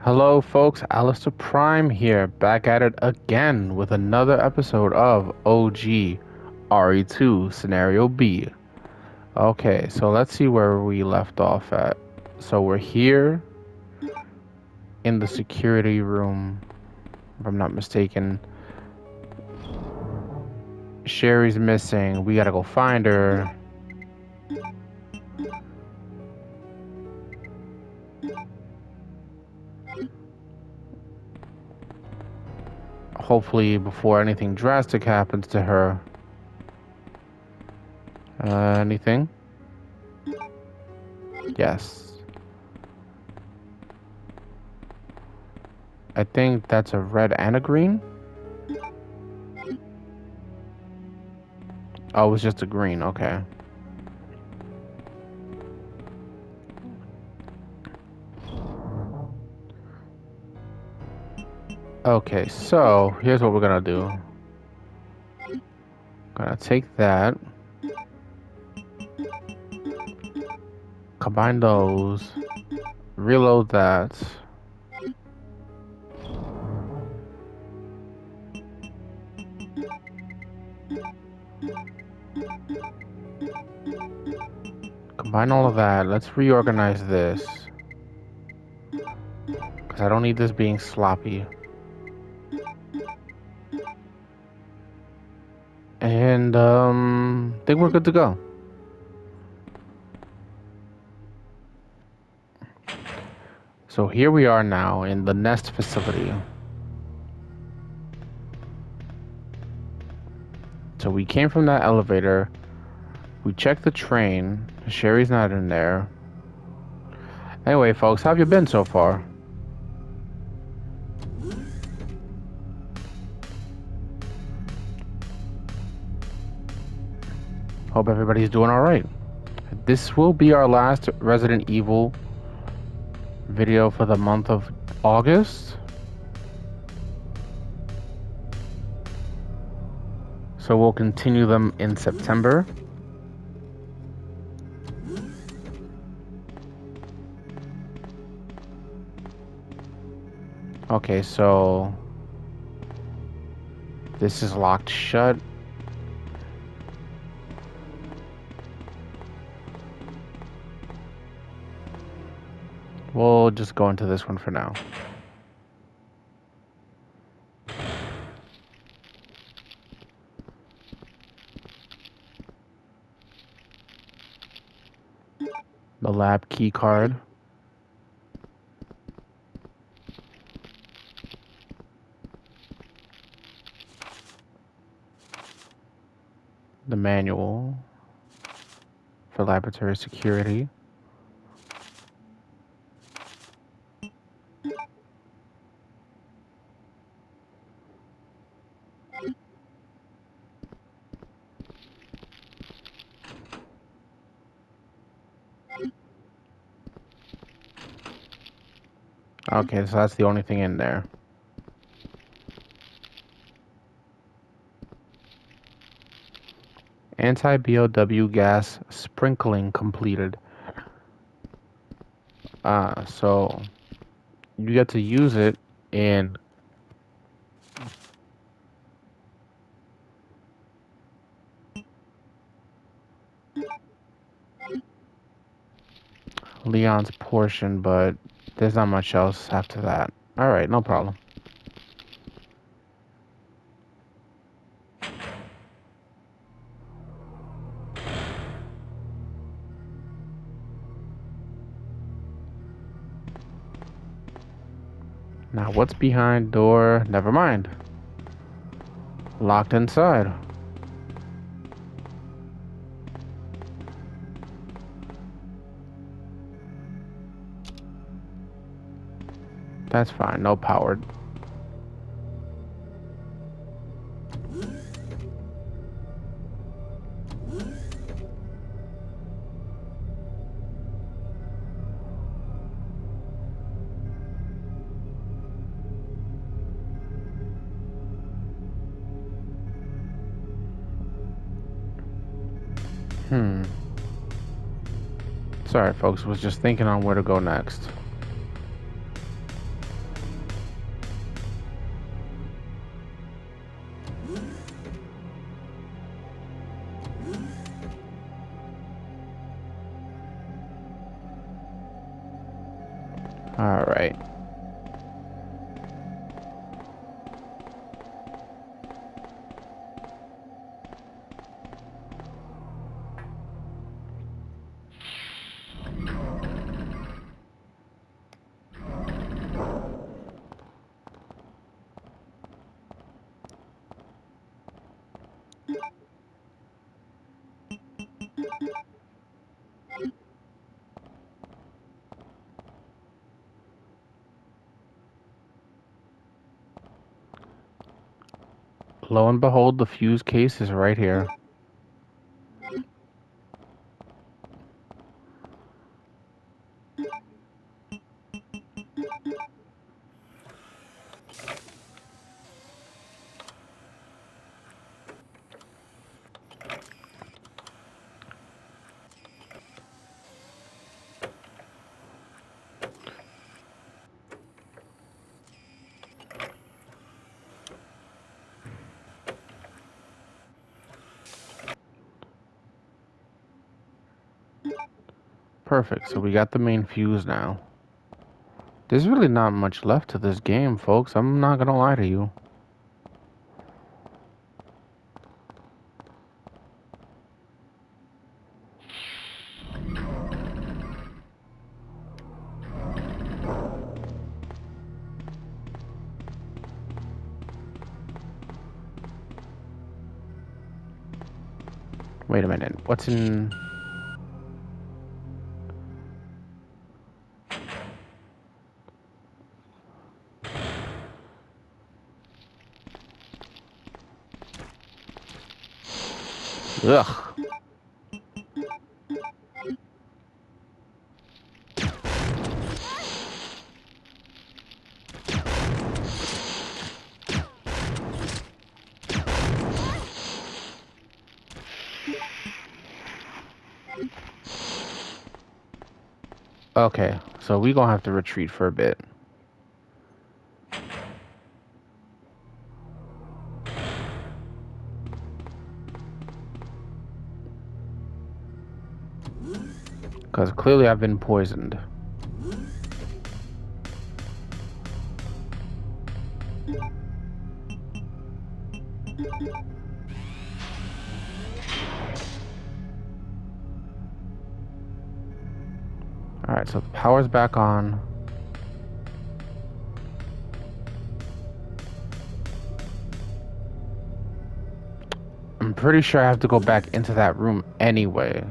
Hello, folks. Alistair Prime here, back at it again with another episode of OG RE2 Scenario B. Okay, so let's see where we left off at. So we're here in the security room, if I'm not mistaken. Sherry's missing. We gotta go find her. Hopefully, before anything drastic happens to her. Anything? Yes. I think that's a red and a green. Oh, it was just a green. Okay. Okay, so here's what we're gonna do. Gonna take that, combine those, reload that. Combine all of that. Let's reorganize this. Because I don't need this being sloppy. And, I think we're good to go. So here we are now in the Nest facility. So we came from that elevator. We checked the train. Sherry's not in there. Anyway, folks, how have you been so far? Hope everybody's doing all right. This will be our last Resident Evil video for the month of August. So we'll continue them in September. Okay, so this is locked shut. We'll just go into this one for now. The lab key card. The manual for laboratory security. Okay, so that's the only thing in there. Anti-BOW gas sprinkling completed. So you get to use it in Leon's portion, but there's not much else after that. Alright, no problem. Now what's behind door? Never mind. Locked inside. That's fine, no powered. Sorry, folks, was just thinking on where to go next. All right. Lo and behold, the fuse case is right here. Perfect. So we got the main fuse now. There's really not much left to this game, folks. I'm not gonna lie to you. Wait a minute. What's in... Ugh. Okay, so we gonna have to retreat for a bit. Because clearly I've been poisoned. Alright, so the power's back on. I'm pretty sure I have to go back into that room anyway.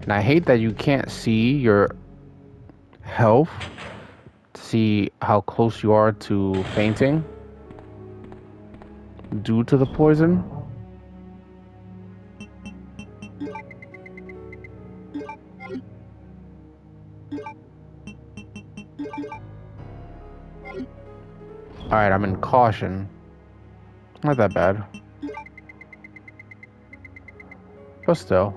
And I hate that you can't see your health to see how close you are to fainting due to the poison. Alright, I'm in caution. Not that bad. But still.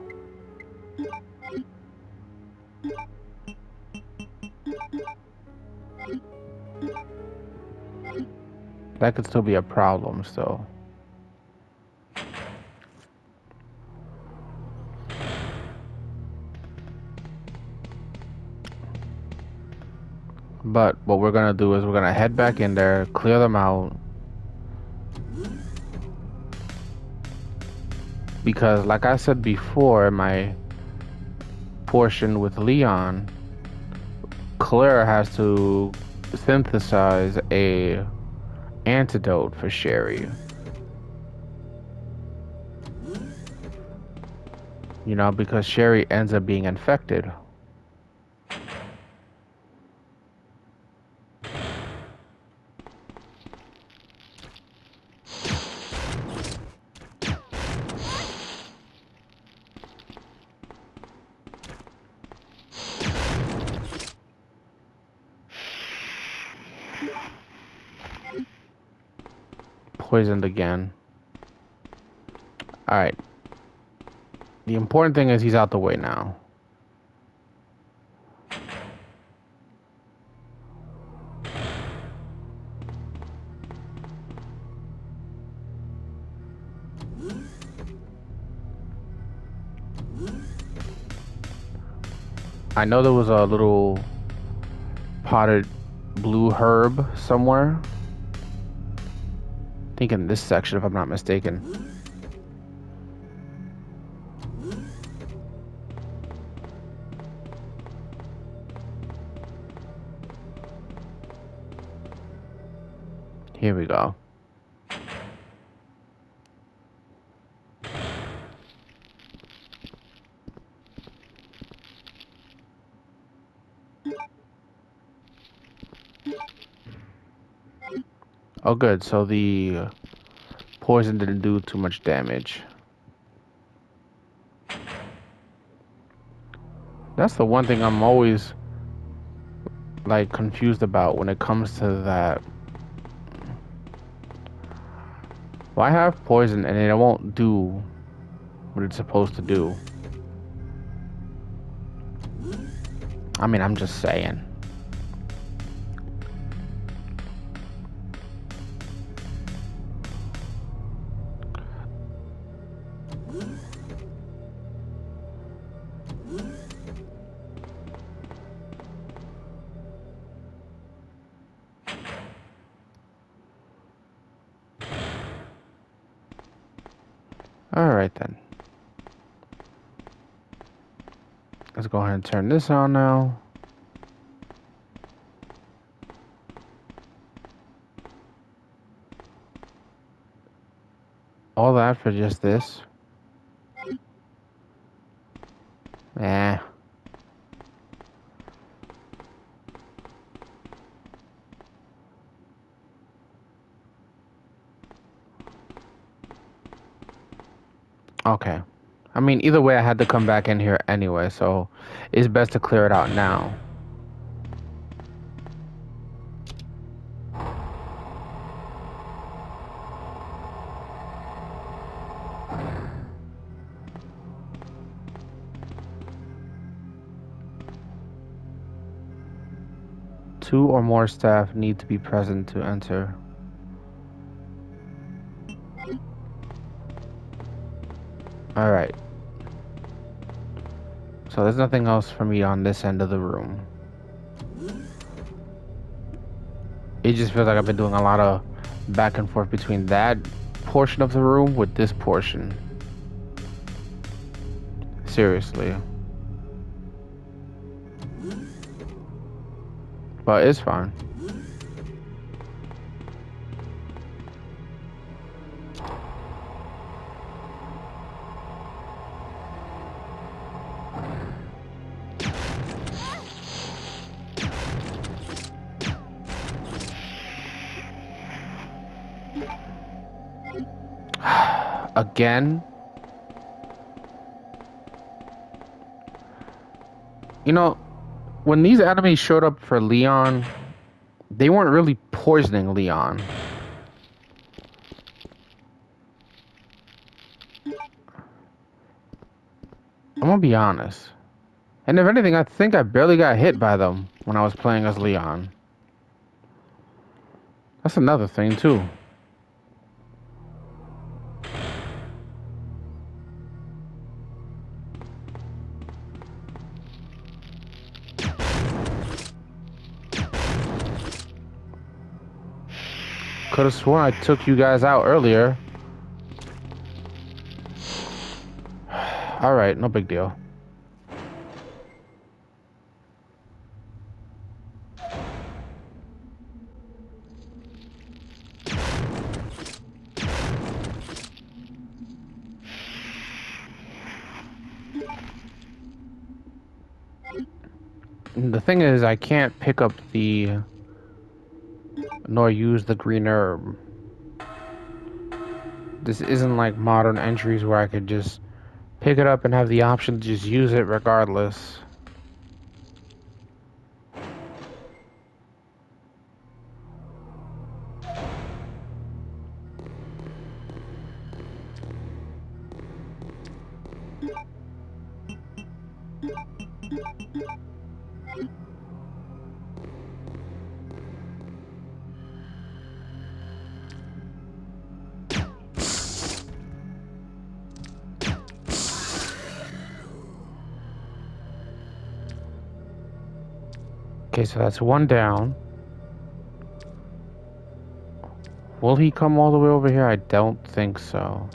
That could still be a problem still. But what we're gonna do is we're gonna head back in there, clear them out. Because like I said before in my portion with Leon, Claire has to synthesize a antidote for Sherry. You know, because Sherry ends up being infected. Poisoned again. Alright. The important thing is he's out the way now. I know there was a little potted blue herb somewhere. I think in this section, if I'm not mistaken. Here we go. Oh, good. So the poison didn't do too much damage. That's the one thing I'm always like confused about when it comes to that. Why have poison and it won't do what it's supposed to do? I mean, I'm just saying. All right then. Let's go ahead and turn this on now. All that for just this? Eh. Okay. I mean, either way, I had to come back in here anyway, so it's best to clear it out now. Two or more staff need to be present to enter. All right. So there's nothing else for me on this end of the room. It just feels like I've been doing a lot of back and forth between that portion of the room with this portion. Seriously. But it's fine. Again? You know, when these enemies showed up for Leon, they weren't really poisoning Leon. I'm gonna be honest. And if anything, I think I barely got hit by them when I was playing as Leon. That's another thing, too. Could have sworn I took you guys out earlier. Alright, no big deal. The thing is, I can't pick up the... nor use the green herb. This isn't like modern entries where I could just pick it up and have the option to just use it regardless. Okay, so that's one down. Will he come all the way over here? I don't think so.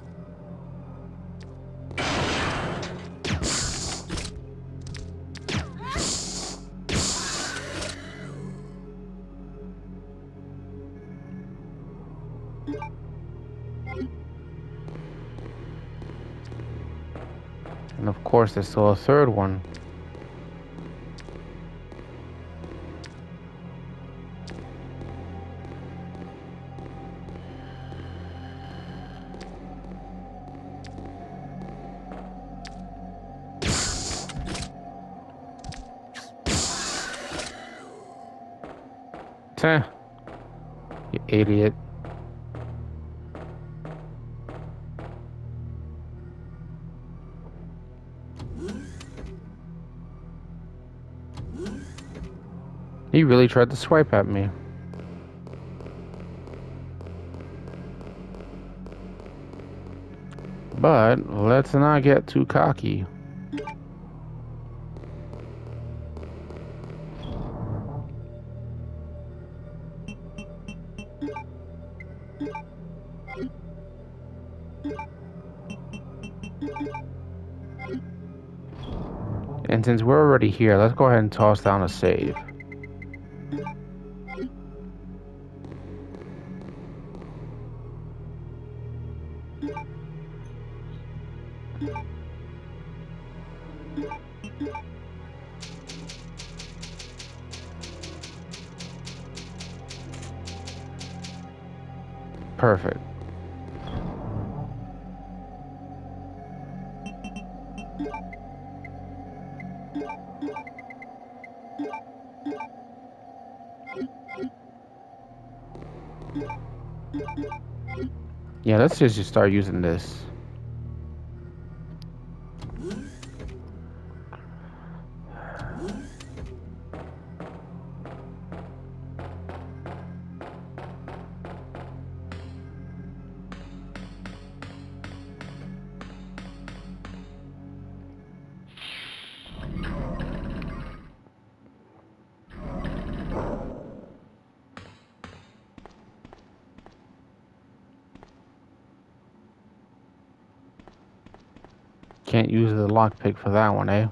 And of course, there's still a third one. Teh, you idiot. He really tried to swipe at me. But let's not get too cocky. And since we're already here, let's go ahead and toss down a save. Perfect. Yeah, let's just start using this. Can't use the lockpick for that one, eh?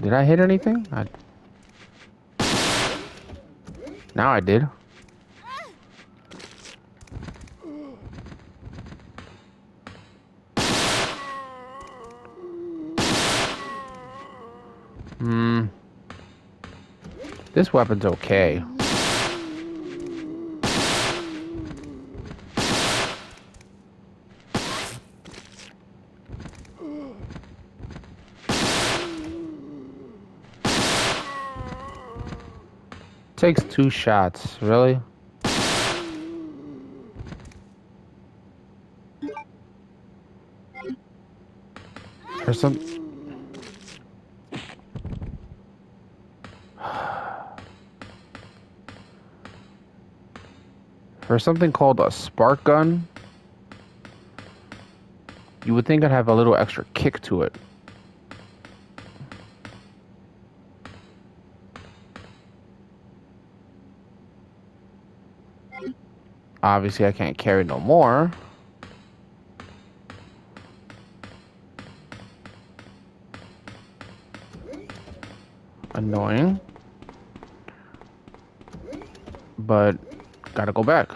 Did I hit anything? Now I did. This weapon's okay. Takes 2 shots, really? For some... For something called a spark gun, you would think I'd have a little extra kick to it. Obviously, I can't carry no more. Annoying. But, gotta go back.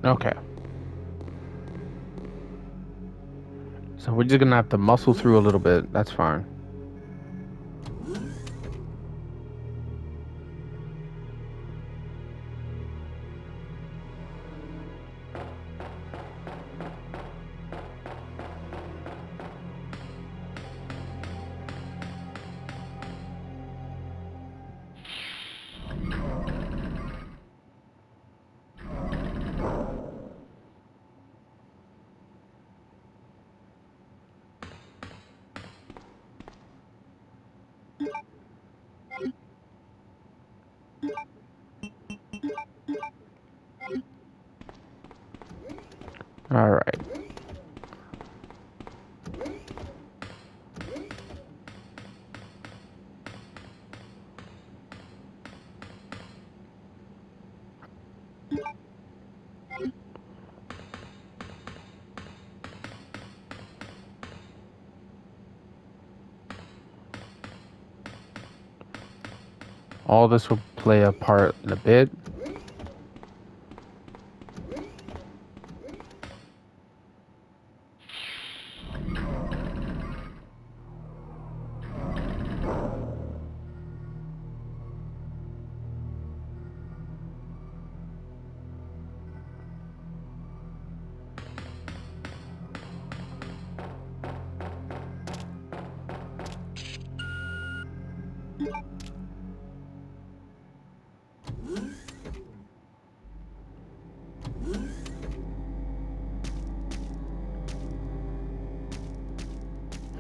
Okay. So we're just gonna have to muscle through a little bit. That's fine. All right. All this will play a part in a bit.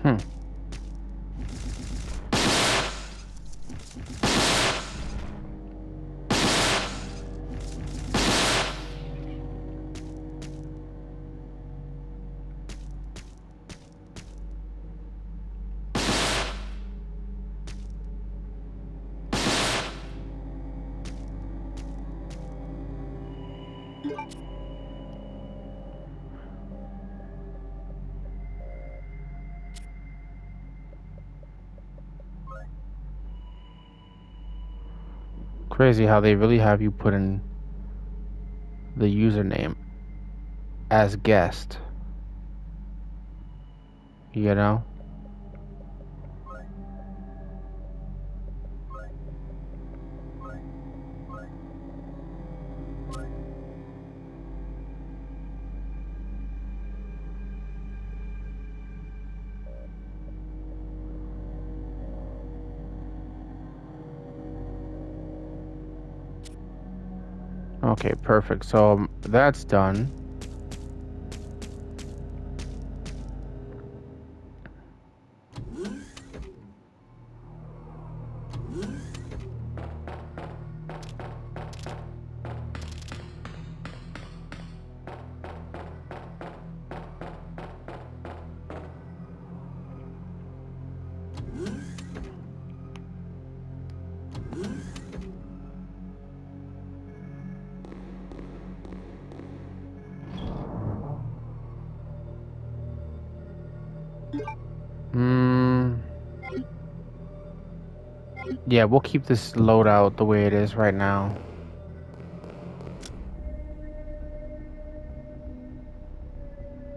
Hmm. Crazy how they really have you put in the username as guest. You know? Okay, perfect. So that's done. Hmm. Yeah, we'll keep this loadout the way it is right now.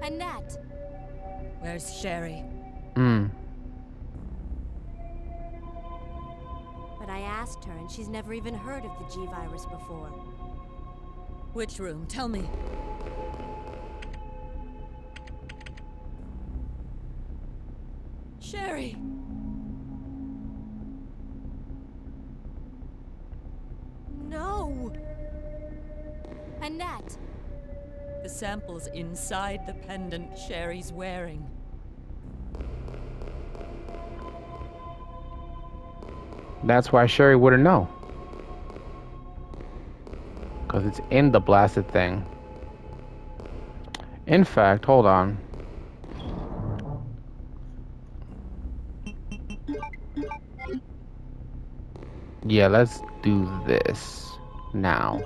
Annette! Where's Sherry? Hmm. But I asked her, and she's never even heard of the G-Virus before. Which room? Tell me. Sherry! No! Annette! The sample's inside the pendant Sherry's wearing. That's why Sherry wouldn't know. Because it's in the blasted thing. In fact, hold on. Yeah, let's do this now.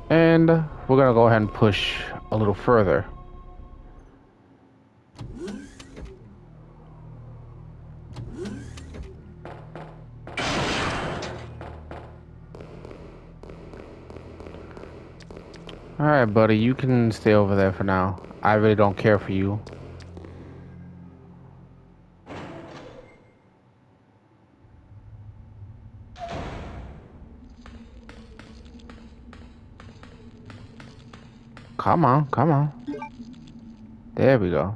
And we're gonna go ahead and push a little further. Alright, buddy, you can stay over there for now. I really don't care for you. Come on, come on. There we go.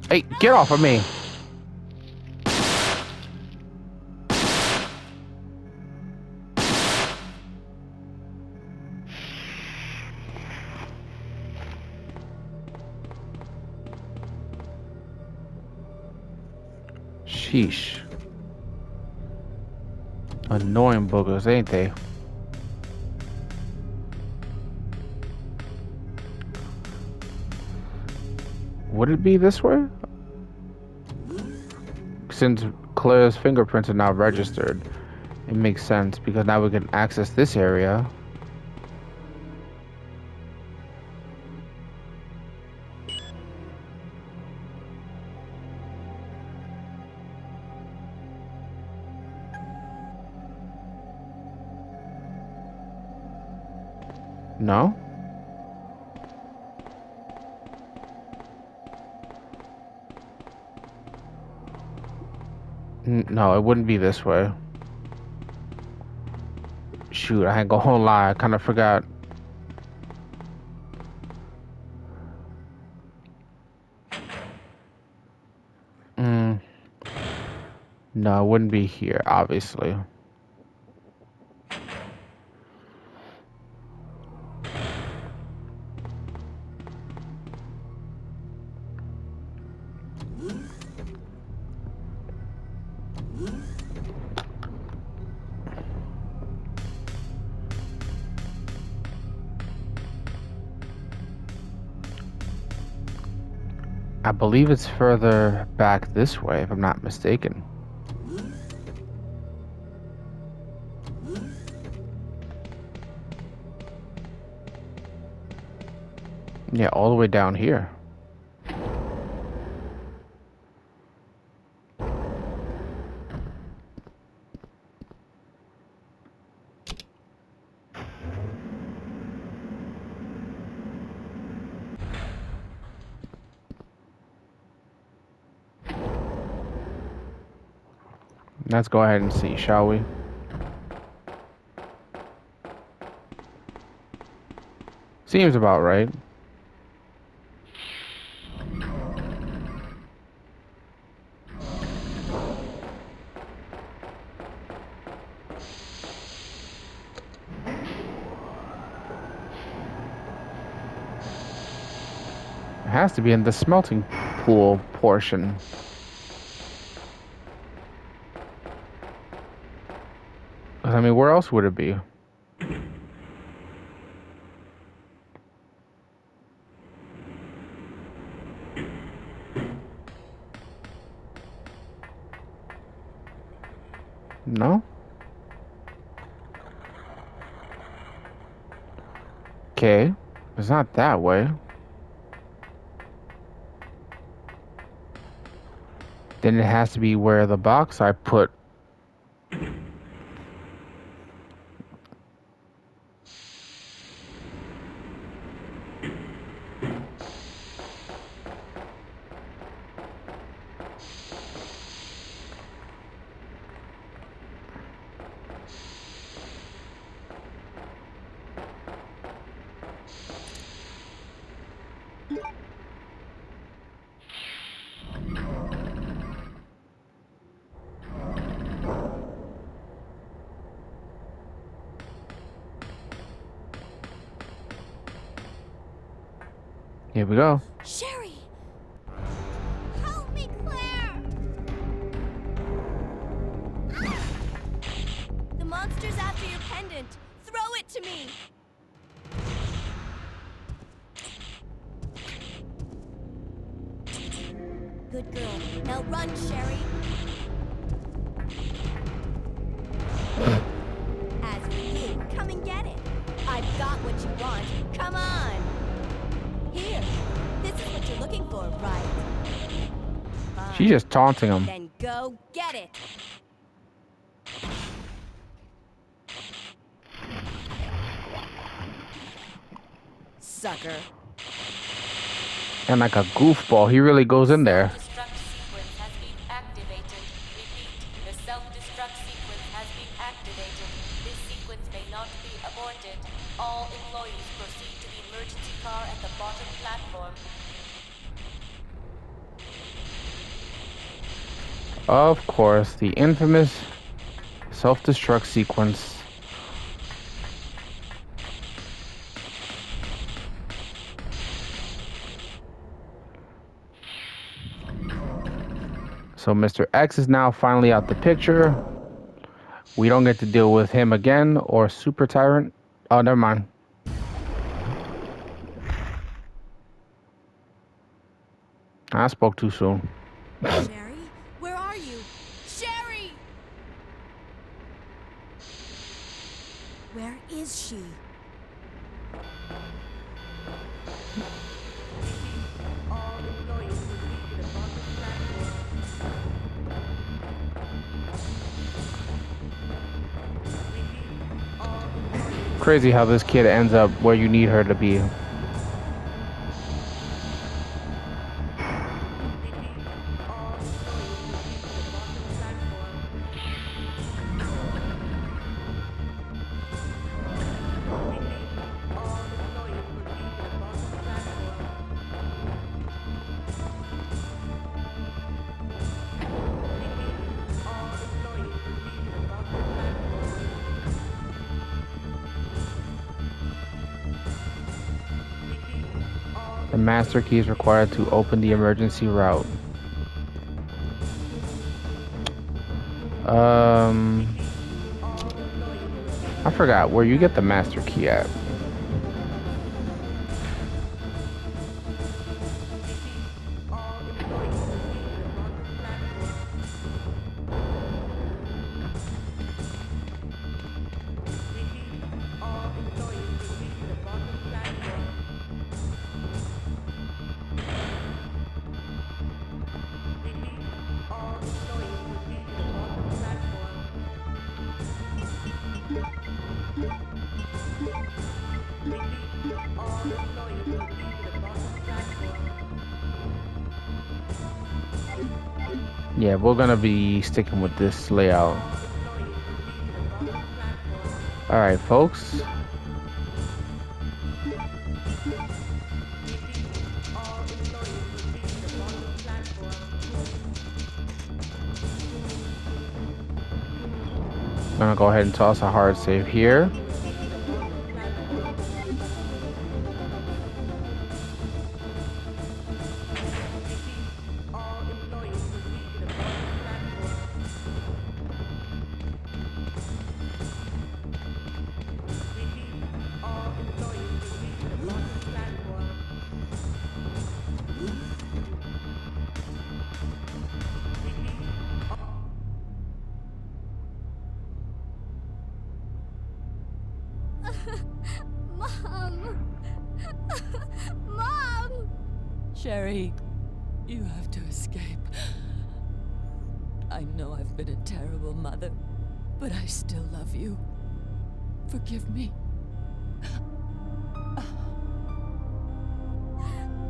Hey, get off of me. Sheesh. Annoying boogers, ain't they? Would it be this way? Since Claire's fingerprints are now registered, it makes sense because now we can access this area. No? No, it wouldn't be this way. Shoot, I ain't gonna lie, I kind of forgot. No, it wouldn't be here, obviously. I believe it's further back this way, if I'm not mistaken. Yeah, all the way down here. Let's go ahead and see, shall we? Seems about right. It has to be in the smelting pool portion. I mean, where else would it be? No? Okay. It's not that way. Then it has to be where the box I put. Here we go. Sherry! Help me, Claire! The monster's after your pendant. Throw it to me! Good girl. Now run, Sherry. As for you, come and get it. I've got what you want. Come on. Here. This is what you're looking for, right? Fine. She's just taunting him. Then go get it. Sucker. And like a goofball, he really goes in there. Self-destruct sequence has been activated. Repeat, the self-destruct sequence has been activated. This sequence may not be aborted. All employees proceed to the emergency car at the bottom platform. Of course, the infamous self-destruct sequence. So Mr. X is now finally out the picture. We don't get to deal with him again or Super Tyrant. Oh, never mind. I spoke too soon. Sherry? Where are you? Sherry! Where is she? Crazy how this kid ends up where you need her to be. The master key is required to open the emergency route. I forgot where you get the master key at. Yeah, we're gonna be sticking with this layout. Alright, folks. I'm gonna go ahead and toss a hard save here. Mom! Mom! Sherry, you have to escape. I know I've been a terrible mother, but I still love you. Forgive me.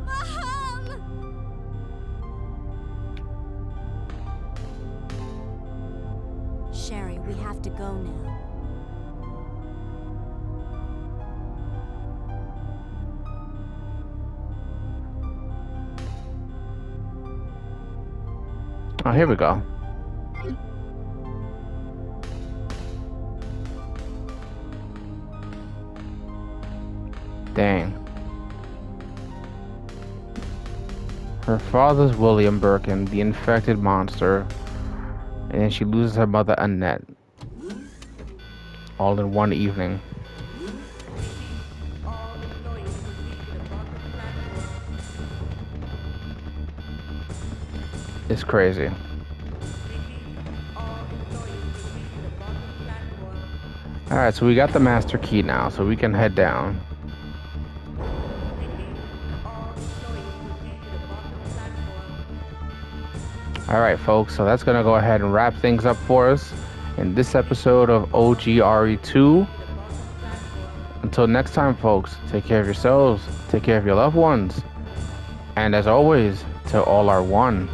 Mom! Sherry, we have to go now. Oh, here we go. Dang. Her father's William Birkin, the infected monster, and then she loses her mother Annette, all in one evening. It's crazy. Alright, so we got the master key now, so we can head down. Alright folks, so that's gonna go ahead and wrap things up for us in this episode of OGRE2. Until next time folks, take care of yourselves, take care of your loved ones, and as always, to all are one.